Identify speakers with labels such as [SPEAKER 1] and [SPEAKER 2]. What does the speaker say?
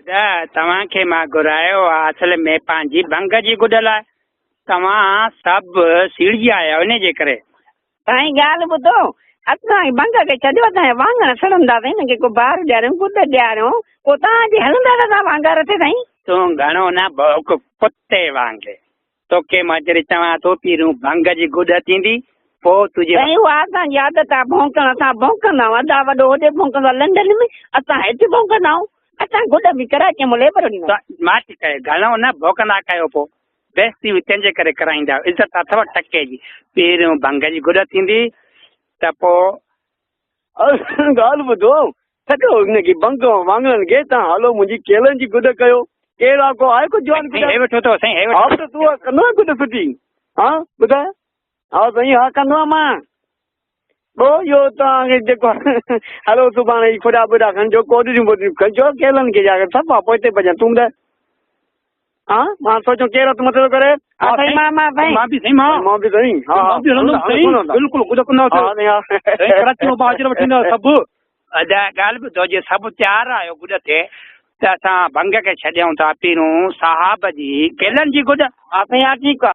[SPEAKER 1] तव्हांखे मां घुरायो आहे असल में पंहिंजी भंग जी गुॾ लाइ। तव्हां सभु सीड़जी आया इन जे करे।
[SPEAKER 2] साईं ॻाल्हि ॿुधो, असां भंग खे छॾियो असांजा वाङण सड़ंदा साईं, हिनखे को ॿार ॾियारियूं गुॾ ॾियारियूं, पोइ तव्हांजी हलंदा था वांगार ते साईं।
[SPEAKER 1] तूं घणो न भौंक कुते वांगे। तोखे मां जॾहिं चवां थो पहिरियों भंग जी गुॾ थींदी पोइ तुंहिंजी
[SPEAKER 2] साईं उहा असांजी आदत आहे भौंकण, असां भौंकंदा आहियूं। अदा वॾो होॾे भौंकंदो आहे लंडन में, असां हेठि भौंकंदा आहियूं। असां गुॾ बि कराची में लेबर ॾींदा।
[SPEAKER 1] मां थी कयो घणो न भौंकंदा कयो पोइ बेइज़ती बि तंहिंजे करे कराईंदा आहियो। इज़त अथव टके जी। पहिरियों भंग जी गुॾ थींदी त पोइ
[SPEAKER 3] ॻाल्हि ॿुधो, छॾो हिनखे भंग वाङणनि खे, तव्हां हलो मुंहिंजी केलनि जी गुॾ कयो। केरु आहे को आहे कुझु
[SPEAKER 1] हे वेठो अथव साईं, हे
[SPEAKER 3] हा त तूं कंदो गुॾ सुठी। हा ॿुधाए। हा साईं हा कंदो आहियां मां। पोइ इहो तव्हांखे जेको हलो सुभाणे ई खुॾा बुॾा खणिजो, कोडियूं बोडियूं खणिजो, केलनि खे जाकर सभु आहे पोइ हिते भॼां तूं ॿुधाए। हा मां सोचो केरु हथु मथे करे।
[SPEAKER 2] हा साईं
[SPEAKER 1] मां बि साईं
[SPEAKER 3] मां बि साईं। हा
[SPEAKER 1] बिल्कुलु गुॾ कंदा सभु। ॻाल्हि ॿुधो जे सभु तयारु आहियो गुॾ ते त असां भंग खे छॾियूं था पहिरियों साहब जी केलनि जी गुॾ।
[SPEAKER 2] हा साईं हा ठीकु आहे।